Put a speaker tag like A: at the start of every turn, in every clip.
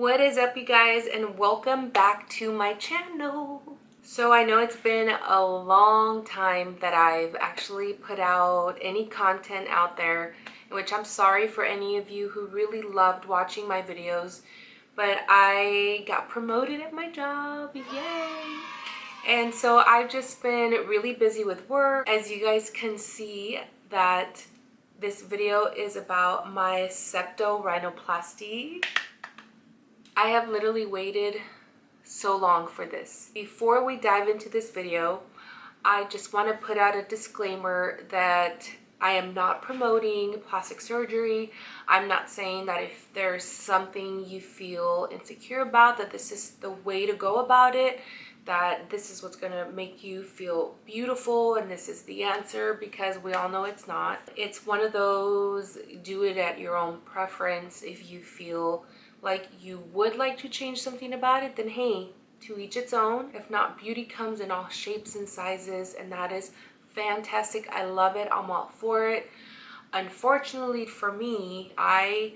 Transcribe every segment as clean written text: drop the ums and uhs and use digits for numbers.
A: What is up, you guys, and welcome back to my channel. So I know it's been a long time that I've actually put out any content out there, in which I'm sorry for any of you who really loved watching my videos, but I got promoted at my job, yay! And so I've just been really busy with work. As you guys can see, that this video is about my septo-rhinoplasty. I have literally waited so long for this. Before we dive into this video, I just want to put out a disclaimer that I am not promoting plastic surgery. I'm not saying that if there's something you feel insecure about, that this is the way to go about it, that this is what's going to make you feel beautiful and this is the answer, because we all know it's not. It's one of those, do it at your own preference. If you feel like you would like to change something about it, then hey, to each its own. If not, beauty comes in all shapes and sizes, and that is fantastic. I love it. I'm all for it. Unfortunately for me, I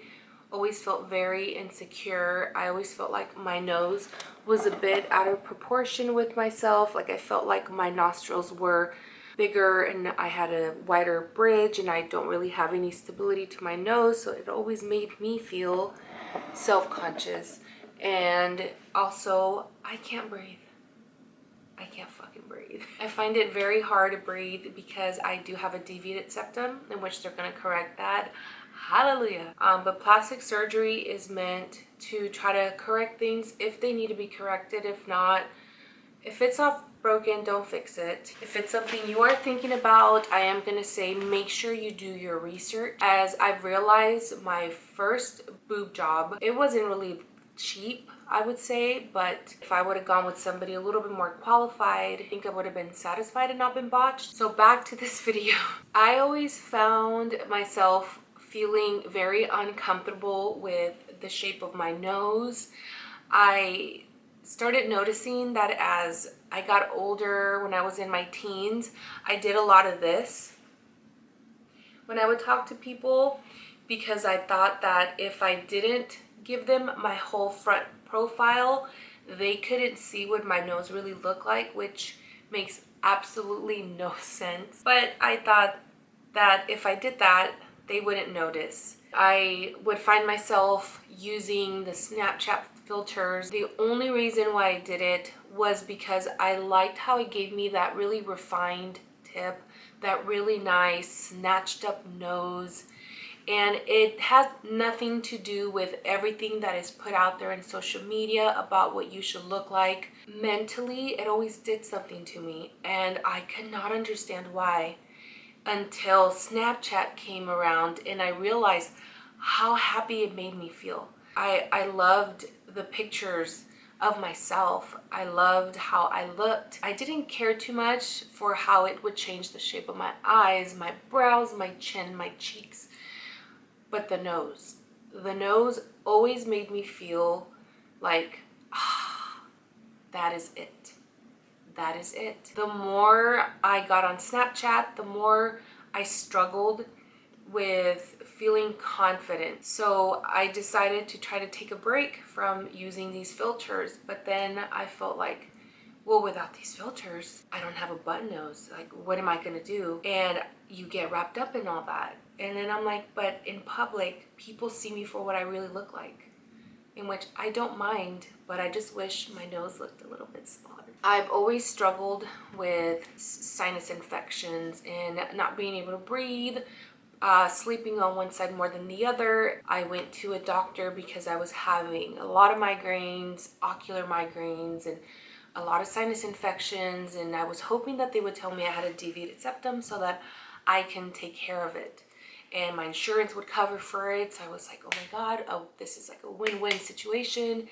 A: always felt very insecure. I always felt like my nose was a bit out of proportion with myself. Like I felt like my nostrils were bigger and I had a wider bridge, and I don't really have any stability to my nose, so it always made me feel self-conscious. And also, I can't breathe. I can't fucking breathe. I find it very hard to breathe because I do have a deviated septum, in which they're going to correct that. Hallelujah. But plastic surgery is meant to try to correct things if they need to be corrected. If not, if it's not broken, don't fix it. If it's something you are thinking about, I am going to say make sure you do your research. As I've realized, my first boob job, it wasn't really cheap, I would say, but if I would have gone with somebody a little bit more qualified, I think I would have been satisfied and not been botched. So back to this video. I always found myself feeling very uncomfortable with the shape of my nose. I started noticing that as I got older, when I was in my teens, I did a lot of this when I would talk to people, because I thought that if I didn't give them my whole front profile, they couldn't see what my nose really looked like, which makes absolutely no sense. But I thought that if I did that, they wouldn't notice. I would find myself using the Snapchat filters. The only reason why I did it was because I liked how it gave me that really refined tip, that really nice snatched up nose. And it has nothing to do with everything that is put out there in social media about what you should look like. Mentally, it always did something to me, and I could not understand why, until Snapchat came around and I realized how happy it made me feel. I loved the pictures of myself. I loved how I looked. I didn't care too much for how it would change the shape of my eyes, my brows, my chin, my cheeks. But the nose always made me feel like, that is it. That is it. The more I got on Snapchat, the more I struggled with feeling confident. So I decided to try to take a break from using these filters. But then I felt like, well, without these filters, I don't have a button nose. Like, what am I gonna do? And you get wrapped up in all that. And then I'm like, but in public, people see me for what I really look like, in which I don't mind, but I just wish my nose looked a little bit smaller. I've always struggled with sinus infections and not being able to breathe, sleeping on one side more than the other. I went to a doctor because I was having a lot of migraines, ocular migraines, and a lot of sinus infections, and I was hoping that they would tell me I had a deviated septum so that I can take care of it and my insurance would cover for it. So I was like, oh my God, oh, this is like a win-win situation.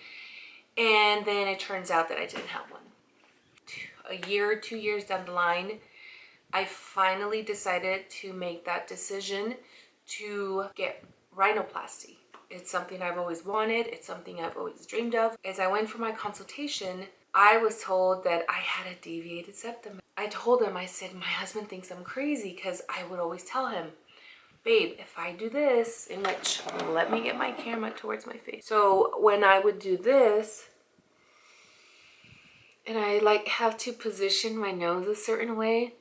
A: And then it turns out that I didn't have one. A year, 2 years down the line, I finally decided to make that decision to get rhinoplasty. It's something I've always wanted. It's something I've always dreamed of. As I went for my consultation, I was told that I had a deviated septum. I told him, I said, my husband thinks I'm crazy, because I would always tell him, babe, if I do this, in which, let me get my camera towards my face. So when I would do this, and I like have to position my nose a certain way,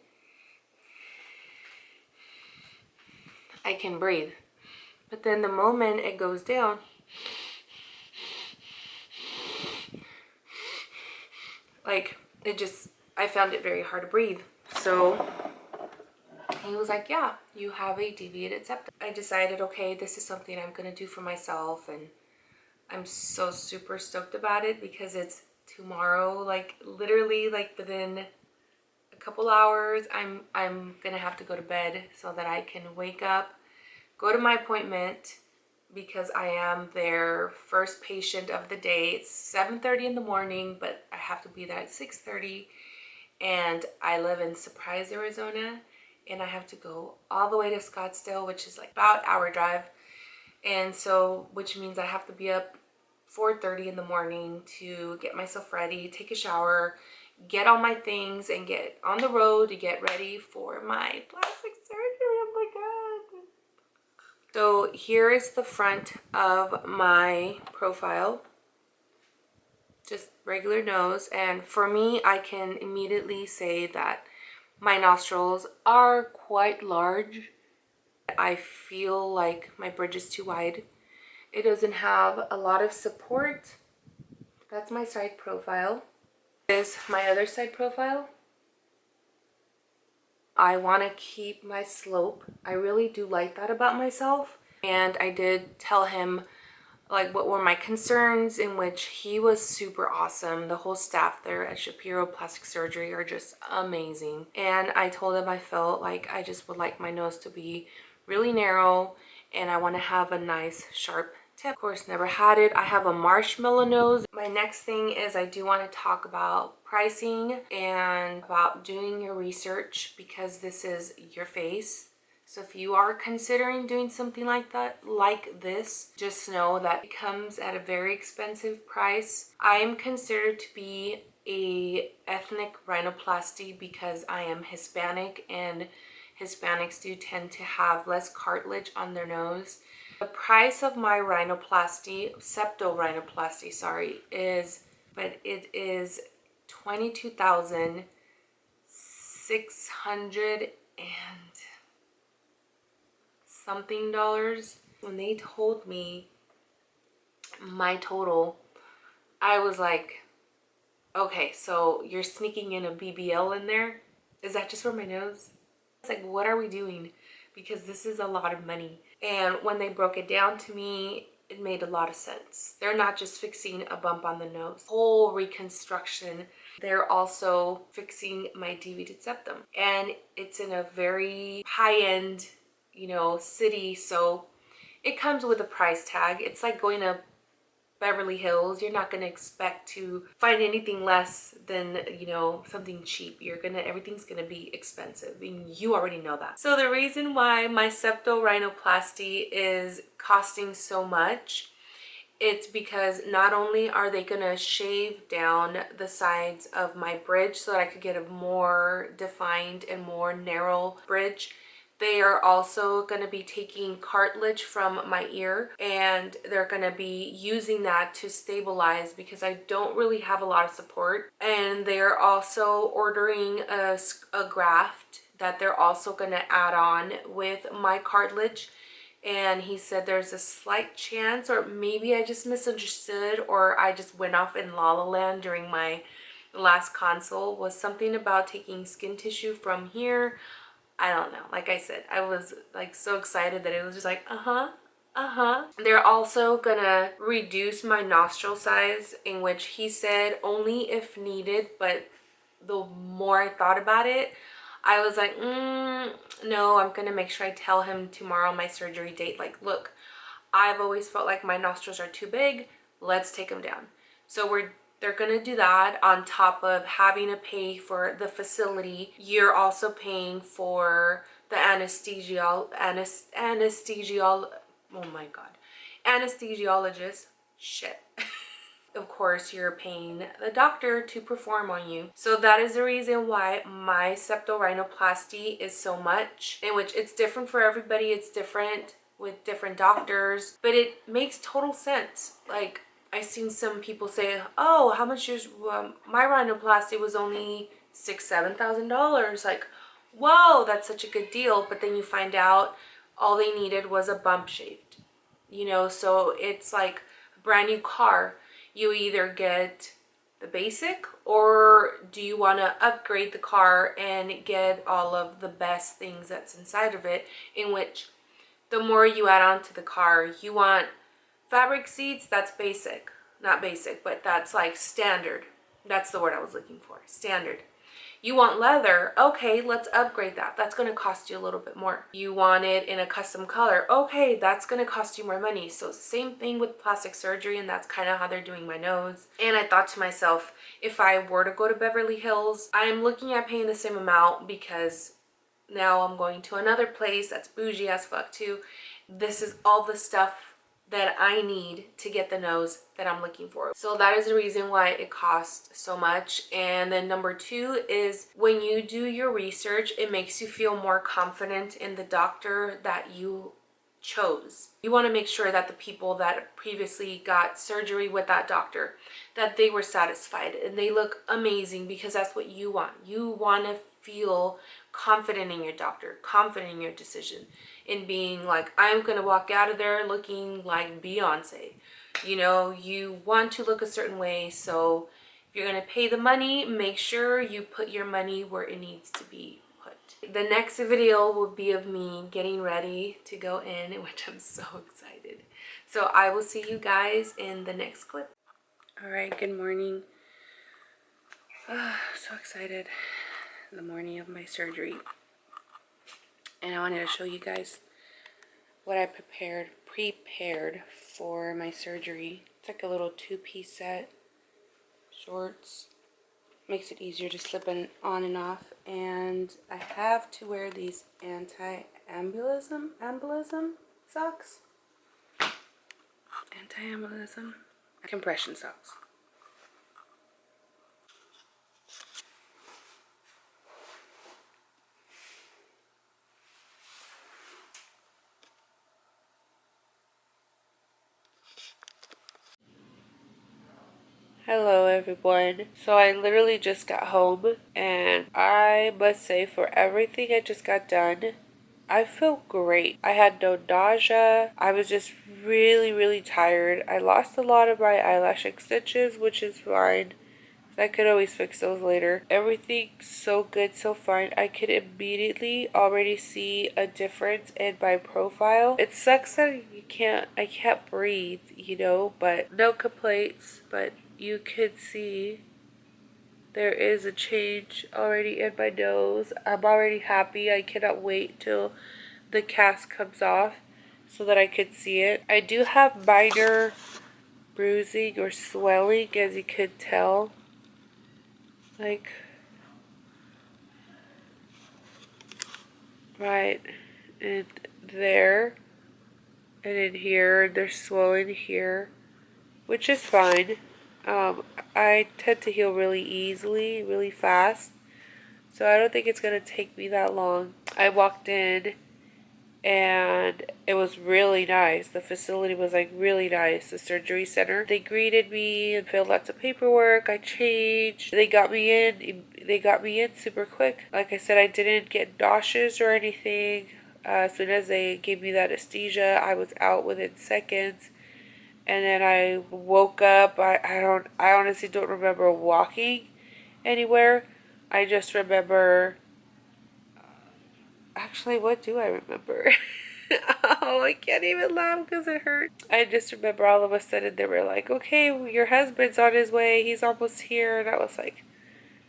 A: I can breathe. But then the moment it goes down, like it just, I found it very hard to breathe. So he was like, yeah, you have a deviated septum. I decided, okay, this is something I'm gonna do for myself, and I'm so super stoked about it because it's tomorrow, like literally like within a couple hours, I'm gonna have to go to bed so that I can wake up, go to my appointment, because I am their first patient of the day. It's 7:30 in the morning, but I have to be there at 6:30, and I live in Surprise, Arizona, and I have to go all the way to Scottsdale, which is like about an hour drive. And so, which means I have to be up 4:30 in the morning to get myself ready, take a shower, get all my things, and get on the road to get ready for my plastic surgery. Oh my God. So here is the front of my profile. Just regular nose. And for me, I can immediately say that my nostrils are quite large. I feel like my bridge is too wide. It doesn't have a lot of support. That's my side profile. This is my other side profile. I want to keep my slope. I really do like that about myself. And I did tell him like what were my concerns, in which he was super awesome. The whole staff there at Shapiro Plastic Surgery are just amazing. And I told him I felt like I just would like my nose to be really narrow, and I want to have a nice sharp tip. Of course, never had it. I have a marshmallow nose. My next thing is I do want to talk about pricing and about doing your research, because this is your face. So if you are considering doing something like that, like this, just know that it comes at a very expensive price. I am considered to be a ethnic rhinoplasty because I am Hispanic, and Hispanics do tend to have less cartilage on their nose. The price of my rhinoplasty, septo-rhinoplasty, sorry, is, but it is $22,600 and something dollars. When they told me my total, I was like, okay, so you're sneaking in a BBL in there? Is that just for my nose? It's like, what are we doing? Because this is a lot of money. And when they broke it down to me, it made a lot of sense. They're not just fixing a bump on the nose, whole reconstruction. They're also fixing my deviated septum. And it's in a very high-end, you know, city, so it comes with a price tag. It's like going to Beverly Hills. You're not going to expect to find anything less than, you know, something cheap. Everything's gonna be expensive, and you already know that. So the reason why my septo-rhinoplasty is costing so much, it's because not only are they gonna shave down the sides of my bridge so that I could get a more defined and more narrow bridge, they are also going to be taking cartilage from my ear, and they're going to be using that to stabilize because I don't really have a lot of support. And they're also ordering a graft that they're also going to add on with my cartilage. And he said there's a slight chance, or maybe I just misunderstood, or I just went off in La La Land during my last consult, was something about taking skin tissue from here. I don't know. Like I said, I was like so excited that it was just like, They're also gonna reduce my nostril size, in which he said only if needed, but the more I thought about it, I was like, no, I'm gonna make sure I tell him tomorrow my surgery date, like, look, I've always felt like my nostrils are too big, let's take them down. So they're gonna do that on top of having to pay for the facility. You're also paying for the anesthesiologist. Shit. of course, you're paying the doctor to perform on you. So that is the reason why my septo-rhinoplasty is so much, in which it's different for everybody. It's different with different doctors, but it makes total sense. Like, I've seen some people say, oh, how much is my rhinoplasty was only $6,000-7,000. Like, whoa, that's such a good deal. But then you find out all they needed was a bump shaved, you know. So it's like a brand new car. You either get the basic, or do you want to upgrade the car and get all of the best things that's inside of it, in which the more you add on to the car, you want fabric seats, that's basic. Not basic, but that's like standard. That's the word I was looking for, standard. You want leather, okay, let's upgrade that. That's gonna cost you a little bit more. You want it in a custom color, okay, that's gonna cost you more money. So same thing with plastic surgery, and that's kind of how they're doing my nose. And I thought to myself, if I were to go to Beverly Hills, I'm looking at paying the same amount because now I'm going to another place that's bougie as fuck too. This is all the stuff that I need to get the nose that I'm looking for. So that is the reason why it costs so much. And then number two is, when you do your research, it makes you feel more confident in the doctor that you chose. You want to make sure that the people that previously got surgery with that doctor, that they were satisfied and they look amazing, because that's what you want. You want to feel confident in your doctor, confident in your decision, in being like, I'm gonna walk out of there looking like Beyonce. You know, you want to look a certain way. So if you're gonna pay the money, make sure you put your money where it needs to be put. The next video will be of me getting ready to go in, which I'm so excited. So I will see you guys in the next clip. All right, good morning. So excited. The morning of my surgery, and I wanted to show you guys what I prepared for my surgery. It's like a little two-piece set, shorts, makes it easier to slip on and off, and I have to wear these anti-embolism socks, anti-embolism compression socks. Hello everyone. So I literally just got home, and I must say, for everything I just got done, I feel great. I had no nausea. I was just really tired. I lost a lot of my eyelash extensions, which is fine. I could always fix those later. Everything's so good, so fine. I could immediately already see a difference in my profile. It sucks that I can't breathe, you know, but no complaints. But you could see there is a change already in my nose. I'm already happy. I cannot wait till the cast comes off so that I could see it. I do have minor bruising or swelling, as you could tell. Like, right in there and in here. There's swelling here, which is fine. I tend to heal really easily, really fast, so I don't think it's gonna take me that long. I walked in and it was really nice. The facility was like really nice. The surgery center, they greeted me and filled lots of paperwork. I changed. They got me in super quick. Like I said, I didn't get nauseous or anything. As soon as they gave me that anesthesia, I was out within seconds. And then I woke up. I honestly don't remember walking anywhere. I just remember, actually, what do I remember? Oh, I can't even laugh because it hurt. I just remember all of a sudden they were like, okay, your husband's on his way. He's almost here. And I was like,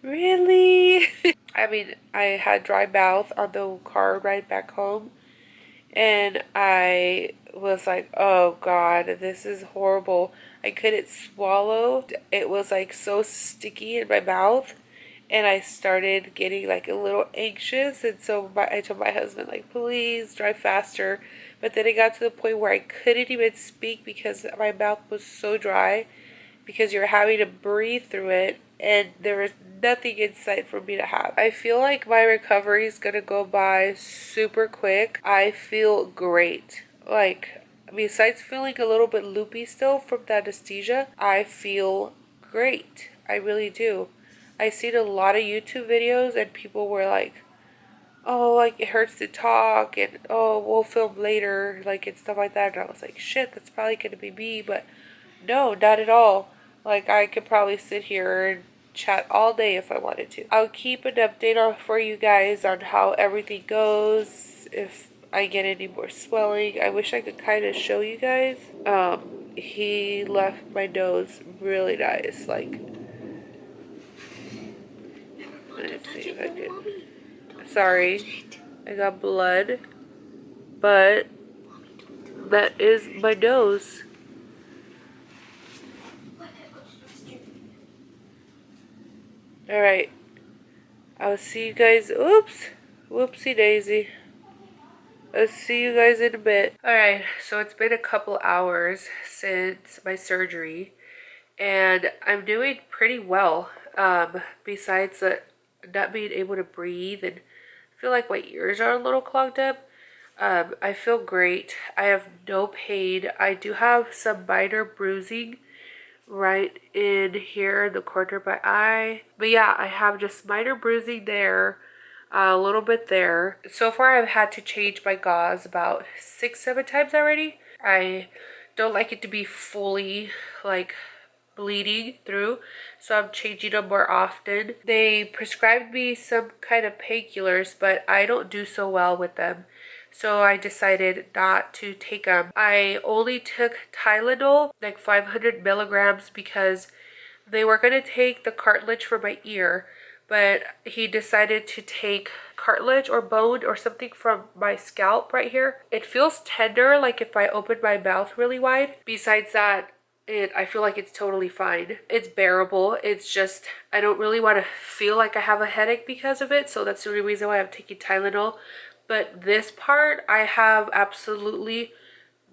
A: really? I mean, I had dry mouth on the car ride back home. And I was like, oh God, this is horrible. I couldn't swallow. It was like so sticky in my mouth. And I started getting like a little anxious. And so I told my husband, like, please drive faster. But then it got to the point where I couldn't even speak because my mouth was so dry. because you're having to breathe through it, and there is nothing in sight for me to have. I feel like my recovery is gonna go by super quick. I feel great. Like, besides feeling a little bit loopy still from the anesthesia, I feel great. I really do. I seen a lot of YouTube videos and people were like, oh, like it hurts to talk, and oh, we'll film later, like, and stuff like that. And I was like, shit, that's probably gonna be me, but no, not at all. Like, I could probably sit here and chat all day if I wanted to. I'll keep an update for you guys on how everything goes, if I get any more swelling. I wish I could kind of show you guys. He left my nose really nice, like, let's see if I can. Sorry, I got blood, but that is my nose. Alright, I'll see you guys. Oops, whoopsie daisy. I'll see you guys in a bit. Alright, so it's been a couple hours since my surgery, and I'm doing pretty well. Besides not being able to breathe and feel like my ears are a little clogged up. I feel great. I have no pain. I do have some minor bruising right in here in the corner of my eye. But yeah, I have just minor bruising there, a little bit there. So far I've had to change my gauze about 6-7 times already. I don't like it to be fully like bleeding through, so I'm changing them more often. They prescribed me some kind of painkillers, but I don't do so well with them, so I decided not to take them. I only took Tylenol, like 500 milligrams, because they were going to take the cartilage from my ear, but he decided to take cartilage or bone or something from my scalp right here. It feels tender, like if I open my mouth really wide. Besides that, I feel like it's totally fine. It's bearable. It's just, I don't really want to feel like I have a headache because of it, so that's the only reason why I'm taking Tylenol. But this part, I have absolutely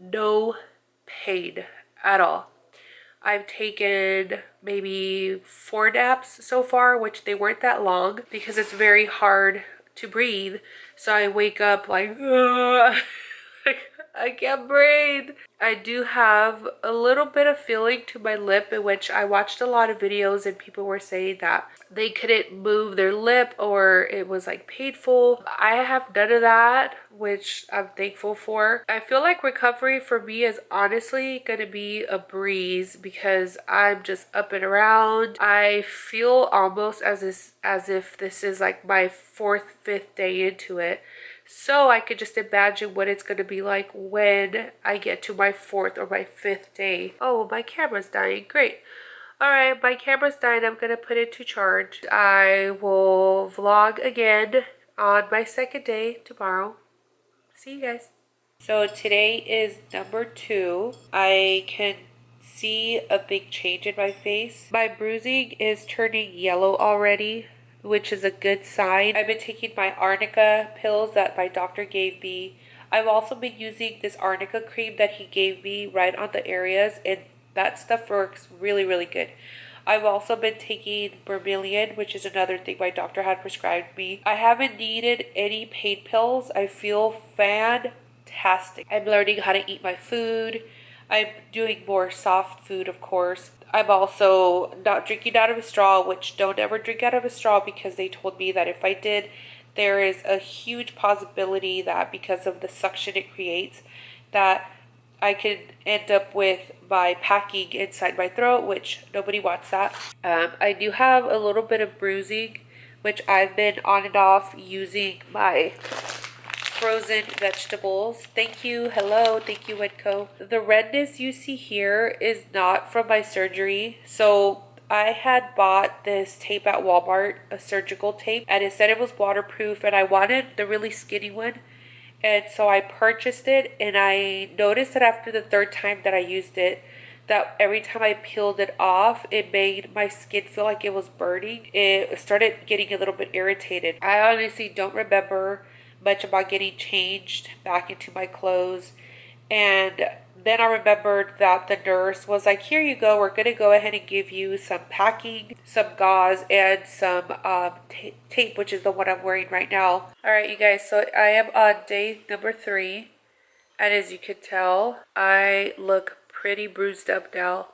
A: no pain at all. I've taken maybe 4 naps so far, which they weren't that long because it's very hard to breathe. So I wake up like, I can't breathe. I do have a little bit of feeling to my lip, in which I watched a lot of videos and people were saying that they couldn't move their lip or it was like painful. I have none of that, which I'm thankful for. I feel like recovery for me is honestly gonna be a breeze because I'm just up and around. I feel almost as if this is like my 4th, 5th day into it. So I could just imagine what it's going to be like when I get to my 4th or my 5th day. Oh, my camera's dying. Great. Alright, my camera's dying. I'm going to put it to charge. I will vlog again on my 2nd day tomorrow. See you guys. So today is number 2. I can see a big change in my face. My bruising is turning yellow already, which is a good sign. I've been taking my arnica pills that my doctor gave me. I've also been using this arnica cream that he gave me right on the areas, and that stuff works really, really good. I've also been taking bromelain, which is another thing my doctor had prescribed me. I haven't needed any pain pills. I feel fantastic. I'm learning how to eat my food. I'm doing more soft food, of course. I'm also not drinking out of a straw, which don't ever drink out of a straw because they told me that if I did, there is a huge possibility that because of the suction it creates, that I could end up with my packing inside my throat, which nobody wants that. I do have a little bit of bruising, which I've been on and off using my frozen vegetables. Thank you. Hello. Thank you, Wedco. The redness you see here is not from my surgery. So I had bought this tape at Walmart, a surgical tape, and it said it was waterproof, and I wanted the really skinny one. And so I purchased it, and I noticed that after the 3rd time that I used it, that every time I peeled it off, it made my skin feel like it was burning. It started getting a little bit irritated. I honestly don't remember much about getting changed back into my clothes, and Then I remembered that the nurse was like, here you go, we're going to go ahead and give you some packing, some gauze, and some tape, which is the one I'm wearing right now. All right, you guys, so I am on day number 3. And as you can tell, I look pretty bruised up now.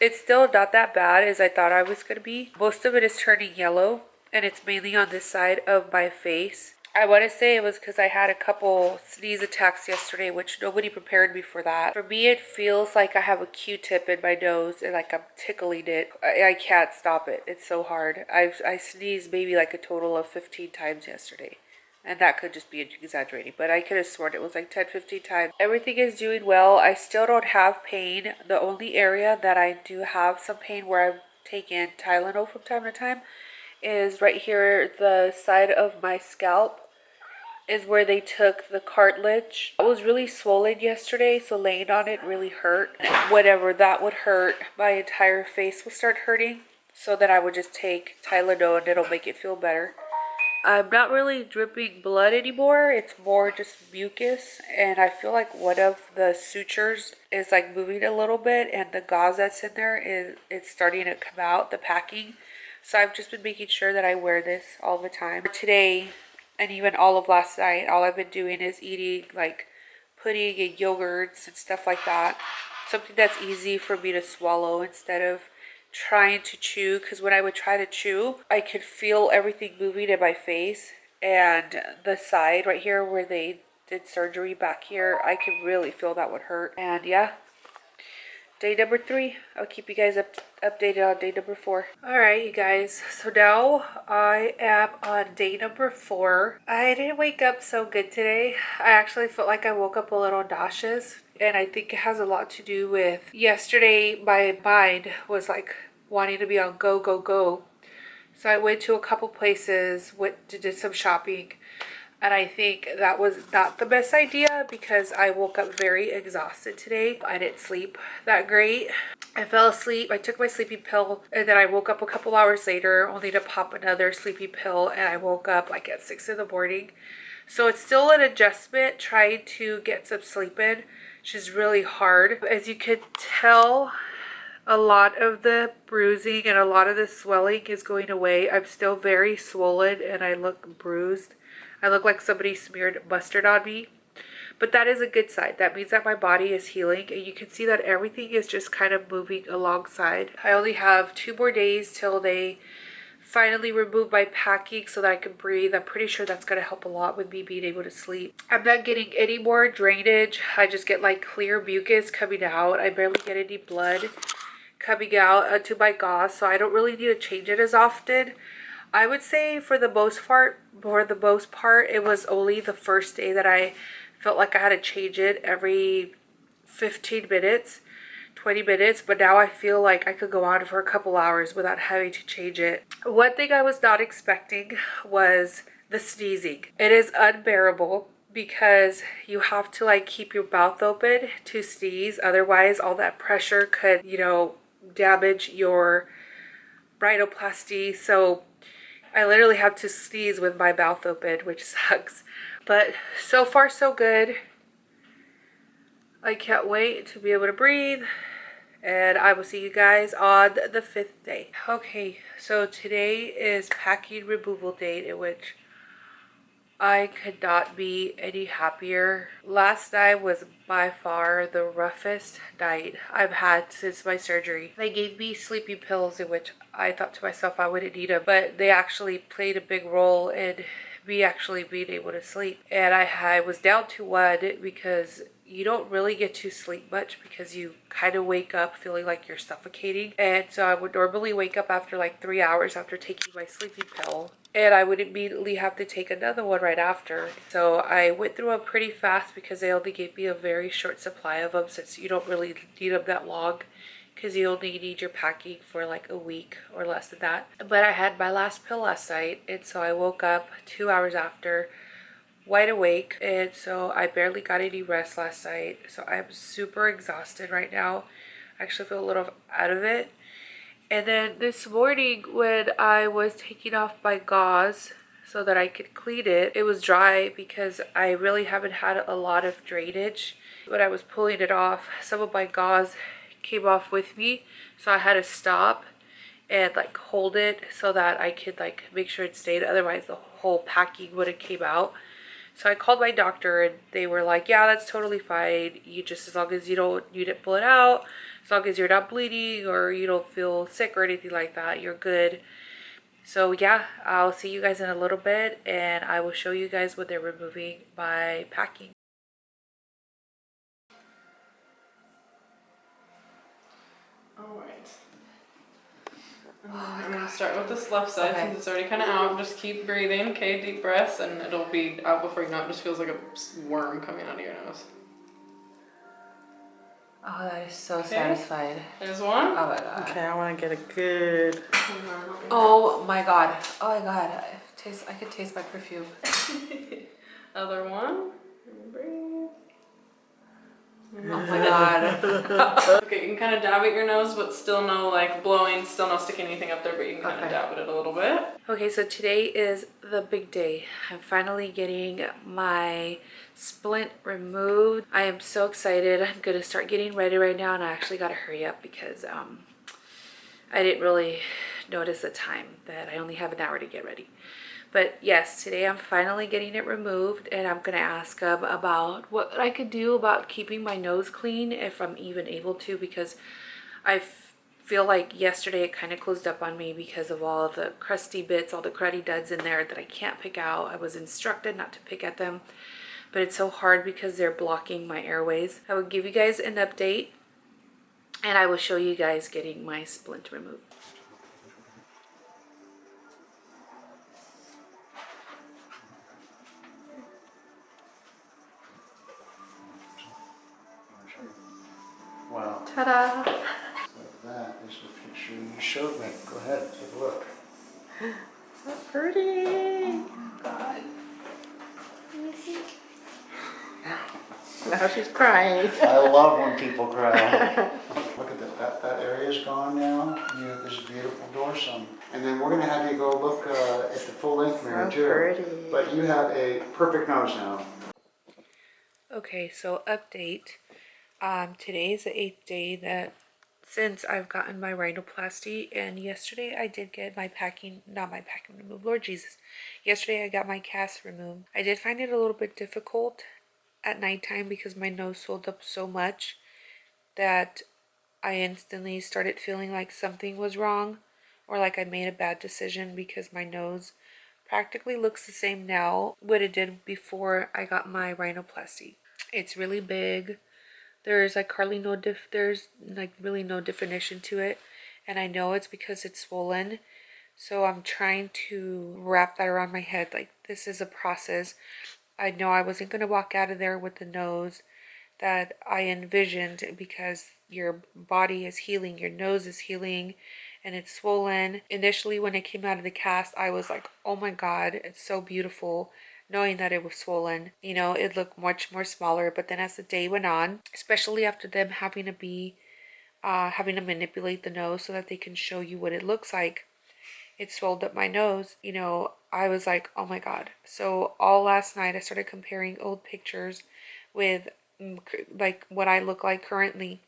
A: It's still not that bad as I thought I was going to be. Most of it is turning yellow, and it's mainly on this side of my face. I want to say it was because I had a couple sneeze attacks yesterday, which nobody prepared me for that. For me, it feels like I have a Q-tip in my nose and like I'm tickling it. I can't stop it. It's so hard. I sneezed maybe like a total of 15 times yesterday. And that could just be exaggerating, but I could have sworn it was like 10, 15 times. Everything is doing well. I still don't have pain. The only area that I do have some pain where I've taken Tylenol from time to time is right here, the side of my scalp is where they took the cartilage. I was really swollen yesterday, so laying on it really hurt. Whatever, that would hurt. My entire face will start hurting, so that I would just take Tylenol and it'll make it feel better. I'm not really dripping blood anymore. It's more just mucus, and I feel like one of the sutures is like moving a little bit, and the gauze that's in there it's starting to come out, the packing. So I've just been making sure that I wear this all the time. Today, and even all of last night, all I've been doing is eating like pudding and yogurts and stuff like that. Something that's easy for me to swallow instead of trying to chew, because when I would try to chew, I could feel everything moving in my face, and the side right here where they did surgery back here, I could really feel that would hurt. And yeah, day number 3. I'll keep you guys updated on day number 4. Alright, you guys, so now I am on day number 4. I didn't wake up so good today. I actually felt like I woke up a little nauseous, and I think it has a lot to do with yesterday. My mind was like wanting to be on go, go, go. So I went to a couple places, did some shopping, and I think that was not the best idea because I woke up very exhausted today. I didn't sleep that great. I fell asleep. I took my sleeping pill, and then I woke up a couple hours later only to pop another sleeping pill, and I woke up like at 6 in the morning. So it's still an adjustment trying to get some sleep in, which is really hard. As you could tell, a lot of the bruising and a lot of the swelling is going away. I'm still very swollen and I look bruised. I look like somebody smeared mustard on me. But that is a good sign. That means that my body is healing, and you can see that everything is just kind of moving alongside. I only have 2 more days till they finally remove my packing so that I can breathe. I'm pretty sure that's going to help a lot with me being able to sleep. I'm not getting any more drainage. I just get like clear mucus coming out. I barely get any blood coming out onto my gauze, so I don't really need to change it as often. I would say for the most part, it was only the first day that I felt like I had to change it every 15 minutes. 20 minutes, but now I feel like I could go on for a couple hours without having to change it. One thing I was not expecting was the sneezing. It is unbearable because you have to like keep your mouth open to sneeze, otherwise all that pressure could, you know, damage your rhinoplasty. So I literally have to sneeze with my mouth open, which sucks, but so far so good. I can't wait to be able to breathe, and I will see you guys on the 5th day. Okay, so today is packing removal date, in which I could not be any happier. Last night was by far the roughest night I've had since my surgery. They gave me sleeping pills, in which I thought to myself I wouldn't need them, but they actually played a big role in me actually being able to sleep. And I was down to 1 because you don't really get to sleep much because you kind of wake up feeling like you're suffocating. And so I would normally wake up after like 3 hours after taking my sleeping pill, and I would immediately have to take another one right after. So I went through them pretty fast because they only gave me a very short supply of them, since you don't really need them that long because you only need your packing for like a week or less than that. But I had my last pill last night, and so I woke up 2 hours after, wide awake, and so I barely got any rest last night. So I'm super exhausted right now. I actually feel a little out of it. And then this morning when I was taking off my gauze, so that I could clean it. It was dry because I really haven't had a lot of drainage. When I was pulling it off, some of my gauze came off with me, so I had to stop and like hold it so that I could like make sure it stayed, otherwise the whole packing would have came out. So I called my doctor and they were like, yeah, that's totally fine. You just, as long as you didn't pull it out, as long as you're not bleeding or you don't feel sick or anything like that, you're good. So yeah, I'll see you guys in a little bit and I will show you guys what they're removing by packing.
B: Alright. I'm going to start with this left side since it's already kind of out. Just keep breathing, okay? Deep breaths, and it'll be out before you know it. It just feels like a worm coming out of your nose.
A: Oh, that is so satisfied.
B: There's one.
A: Oh my god.
C: Okay, I want to get a good...
A: Oh my god. Oh my god. I could taste my perfume.
B: Other one. Breathe.
A: Oh my god.
B: Okay, you can kind of dab at your nose, but still no like blowing, still no sticking anything up there, but you can kind of dab at it a little bit.
A: Okay, so today is the big day. I'm finally getting my splint removed. I am so excited. I'm gonna start getting ready right now, and I actually gotta hurry up because I didn't really notice the time that I only have an hour to get ready. But yes, today I'm finally getting it removed, and I'm gonna ask him about what I could do about keeping my nose clean, if I'm even able to, because I feel like yesterday it kind of closed up on me because of all of the crusty bits, all the cruddy duds in there that I can't pick out. I was instructed not to pick at them, but it's so hard because they're blocking my airways. I will give you guys an update, and I will show you guys getting my splint removed.
D: Wow.
A: Ta-da!
D: So that is the picture you showed me. Go ahead, take a look.
C: So pretty.
A: God.
C: Now she's crying.
D: I love when people cry. Look at that area is gone now. There's a beautiful dorsum. And then we're going to have you go look at the full-length mirror
C: So
D: too.
C: pretty.
D: But you have a perfect nose now.
A: Okay, so update. Today is the 8th day that since I've gotten my rhinoplasty, and yesterday I did get my not my packing removed, Lord Jesus. Yesterday I got my cast removed. I did find it a little bit difficult at nighttime because my nose swelled up so much that I instantly started feeling like something was wrong, or like I made a bad decision, because my nose practically looks the same now what it did before I got my rhinoplasty. It's really big. There's like there's like really no definition to it, and I know it's because it's swollen. So I'm trying to wrap that around my head. Like, this is a process. I know I wasn't going to walk out of there with the nose that I envisioned, because your body is healing, your nose is healing, and it's swollen. Initially, when it came out of the cast, I was like, oh my god, it's so beautiful. Knowing that it was swollen, you know, it looked much more smaller. But then as the day went on, especially after them having to manipulate the nose so that they can show you what it looks like, it swelled up my nose. You know, I was like, oh my god. So all last night I started comparing old pictures with like what I look like currently,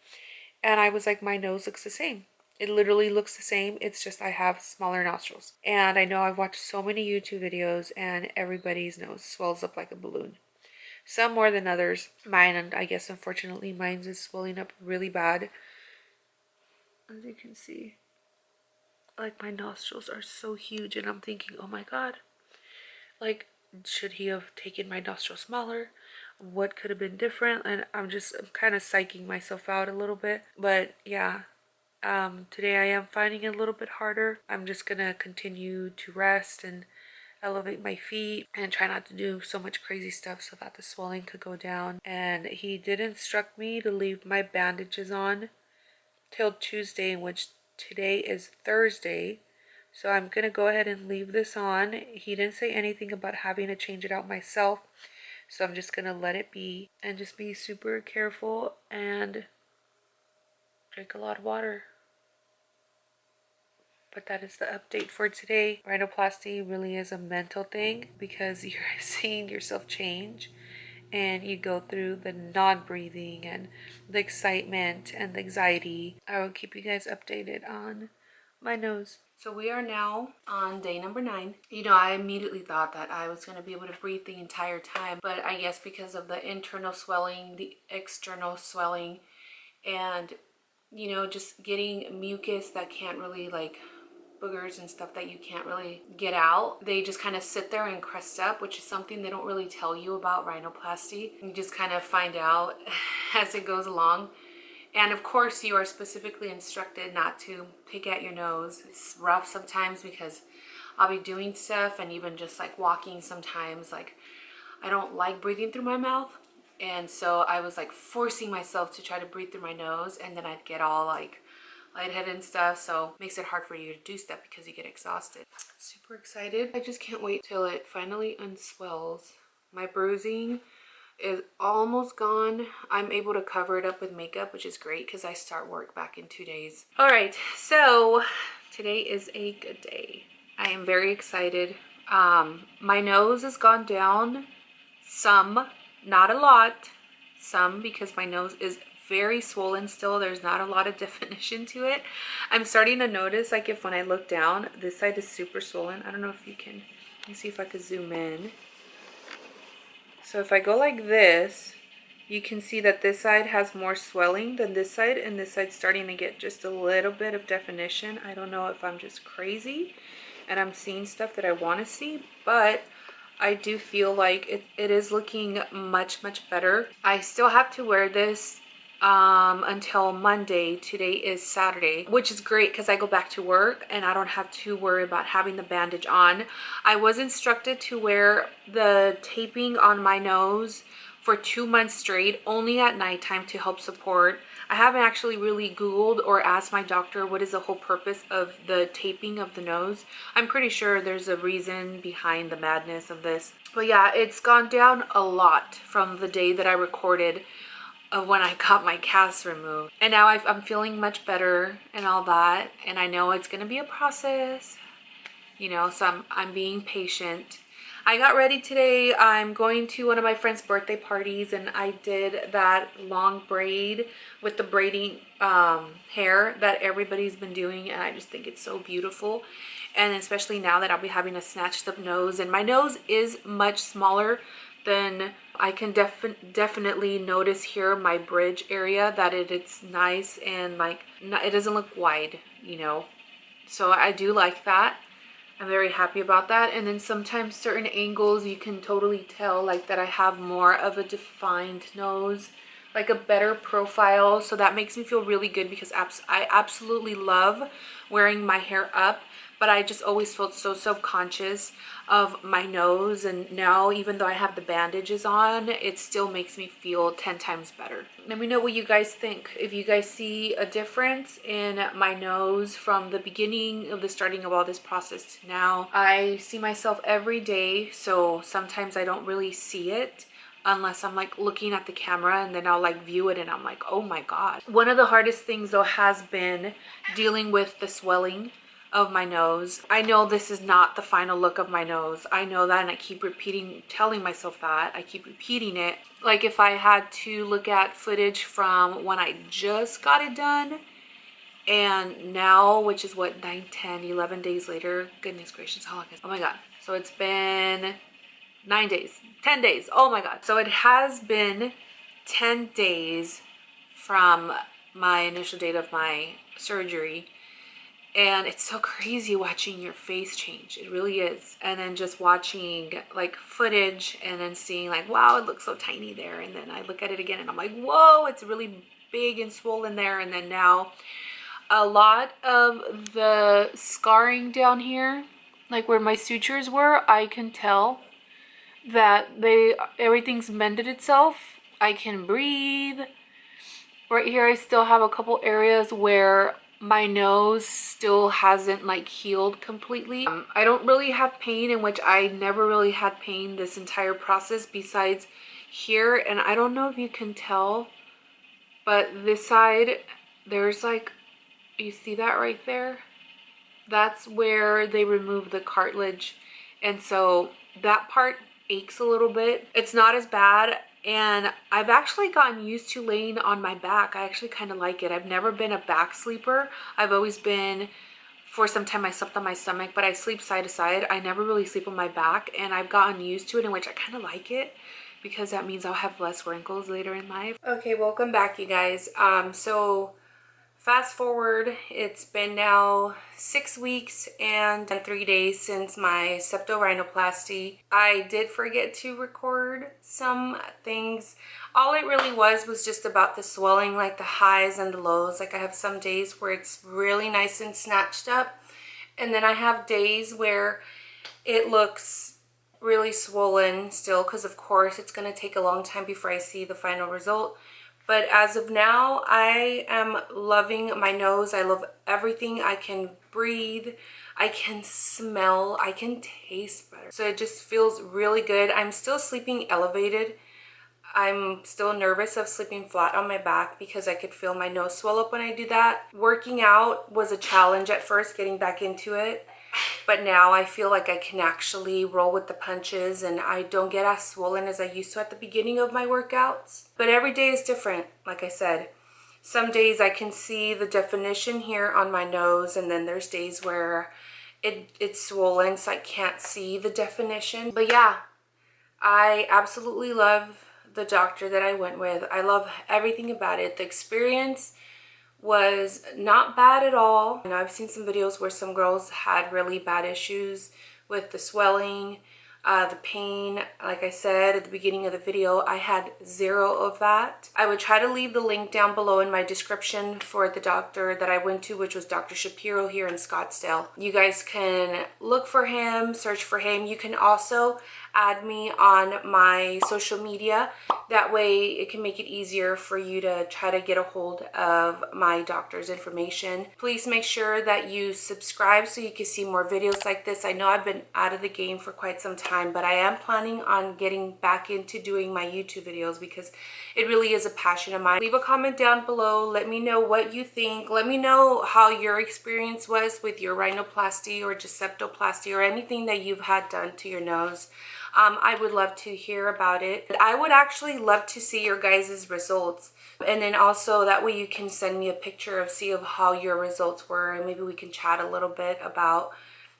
A: and I was like, my nose looks the same. It literally looks the same. It's just I have smaller nostrils. And I know I've watched so many YouTube videos and everybody's nose swells up like a balloon. Some more than others. Mine, and I guess unfortunately mine's is swelling up really bad. As you can see, like, my nostrils are so huge, and I'm thinking, oh my god, like, should he have taken my nostril smaller? What could have been different? And I'm kind of psyching myself out a little bit. But yeah, today I am finding it a little bit harder. I'm just gonna continue to rest and elevate my feet and try not to do so much crazy stuff so that the swelling could go down. And he did instruct me to leave my bandages on till Tuesday, in which today is Thursday. So I'm gonna go ahead and leave this on. He didn't say anything about having to change it out myself, so I'm just gonna let it be and just be super careful and drink a lot of water. But that is the update for today. Rhinoplasty really is a mental thing because you're seeing yourself change, and you go through the non-breathing and the excitement and the anxiety. I will keep you guys updated on my nose. So we are now on day number 9. You know, I immediately thought that I was going to be able to breathe the entire time, but I guess because of the internal swelling, the external swelling, and you know, just getting mucus that can't really, like boogers and stuff that you can't really get out, they just kind of sit there and crust up, which is something they don't really tell you about rhinoplasty. You just kind of find out as it goes along. And of course you are specifically instructed not to pick at your nose. It's rough sometimes because I'll be doing stuff and even just like walking sometimes, like I don't like breathing through my mouth. And so I was like forcing myself to try to breathe through my nose, and then I'd get all like lightheaded and stuff, so it makes it hard for you to do stuff because you get exhausted. Super excited. I just can't wait till it finally unswells. My bruising is almost gone. I'm able to cover it up with makeup, which is great because I start work back in 2 days. All right, so today is a good day. I am very excited. My nose has gone down some, not a lot, some, because my nose is very swollen still. There's not a lot of definition to it. I'm starting to notice, like, if when I look down, this side is super swollen. I don't know if you can, let me see if I could zoom in. So if I go like this, you can see that this side has more swelling than this side, and this side's starting to get just a little bit of definition. I don't know if I'm just crazy and I'm seeing stuff that I want to see, but I do feel like it is looking much, much better. I still have to wear this until Monday. Today is Saturday, which is great because I go back to work and I don't have to worry about having the bandage on. I was instructed to wear the taping on my nose for 2 months straight, only at nighttime to help support. I haven't actually really Googled or asked my doctor what is the whole purpose of the taping of the nose. I'm pretty sure there's a reason behind the madness of this. But yeah, it's gone down a lot from the day that I recorded of when I got my cast removed. And now I'm feeling much better and all that. And I know it's gonna be a process, you know, so I'm being patient. I got ready today. I'm going to one of my friend's birthday parties, and I did that long braid with the braiding hair that everybody's been doing, and I just think it's so beautiful. And especially now that I'll be having a snatched up nose, and my nose is much smaller than I can definitely notice here, my bridge area, that it's nice and like it doesn't look wide, you know, so I do like that. I'm very happy about that. And then sometimes certain angles you can totally tell like that I have more of a defined nose, like a better profile. So that makes me feel really good because I absolutely love wearing my hair up, but I just always felt so self-conscious of my nose. And now, even though I have the bandages on, it still makes me feel 10 times better. Let me know what you guys think. If you guys see a difference in my nose from the beginning of the starting of all this process to now. I see myself every day, so sometimes I don't really see it unless I'm like looking at the camera, and then I'll like view it and I'm like, oh my god. One of the hardest things though has been dealing with the swelling of my nose. I know this is not the final look of my nose. I know that, and I keep telling myself that. I keep repeating it. Like if I had to look at footage from when I just got it done and now, which is what, 9, 10, 11 days later. Goodness gracious, how long is it? Oh my god. So it's been 9 days, 10 days. Oh my god. So it has been 10 days from my initial date of my surgery. And it's so crazy watching your face change. It really is. And then just watching like footage and then seeing like, wow, it looks so tiny there. And then I look at it again and I'm like, whoa, it's really big and swollen there. And then now a lot of the scarring down here, like where my sutures were, I can tell that everything's mended itself. I can breathe. Right here I still have a couple areas where my nose still hasn't like healed completely. I don't really have pain, in which I never really had pain this entire process besides here. And I don't know if you can tell, but this side, there's like, you see that right there? That's where they remove the cartilage. And so that part aches a little bit. It's not as bad. And I've actually gotten used to laying on my back. I actually kind of like it. I've never been a back sleeper. I've always been, for some time I slept on my stomach, but I sleep side to side. I never really sleep on my back, and I've gotten used to it, in which I kind of like it because that means I'll have less wrinkles later in life. Okay, welcome back, you guys. So fast forward, it's been now 6 weeks and 3 days since my septo-rhinoplasty. I did forget to record some things. All it really was just about the swelling, like the highs and the lows. Like I have some days where it's really nice and snatched up, and then I have days where it looks really swollen still, because of course it's going to take a long time before I see the final result. But as of now, I am loving my nose. I love everything. I can breathe, I can smell, I can taste better. So it just feels really good. I'm still sleeping elevated. I'm still nervous of sleeping flat on my back because I could feel my nose swell up when I do that. Working out was a challenge at first, getting back into it. But now I feel like I can actually roll with the punches, and I don't get as swollen as I used to at the beginning of my workouts. But every day is different, like I said. Some days I can see the definition here on my nose, and then there's days where it's swollen, so I can't see the definition. But yeah, I absolutely love the doctor that I went with. I love everything about it. The experience was not bad at all. You know, I've seen some videos where some girls had really bad issues with the swelling, the pain. Like I said at the beginning of the video, I had zero of that. I would try to leave the link down below in my description for the doctor that I went to, which was Dr. Shapiro here in Scottsdale. You guys can look for him, search for him. You can also add me on my social media. That way it can make it easier for you to try to get a hold of my doctor's information. Please make sure that you subscribe so you can see more videos like this. I know I've been out of the game for quite some time, but I am planning on getting back into doing my YouTube videos because it really is a passion of mine. Leave a comment down below. Let me know what you think. Let me know how your experience was with your rhinoplasty or just septoplasty or anything that you've had done to your nose. I would love to hear about it. I would actually love to see your guys' results. And then also that way you can send me a picture of how your results were, and maybe we can chat a little bit about,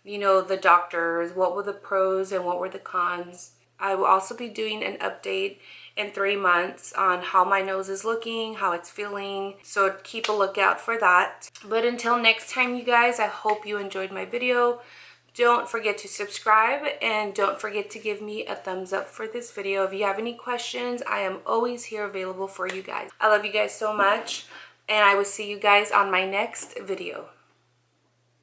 A: you know, the doctors, what were the pros and what were the cons. I will also be doing an update in 3 months on how my nose is looking, how it's feeling. So keep a lookout for that. But until next time, you guys, I hope you enjoyed my video. Don't forget to subscribe, and don't forget to give me a thumbs up for this video. If you have any questions, I am always here available for you guys. I love you guys so much, and I will see you guys on my next video.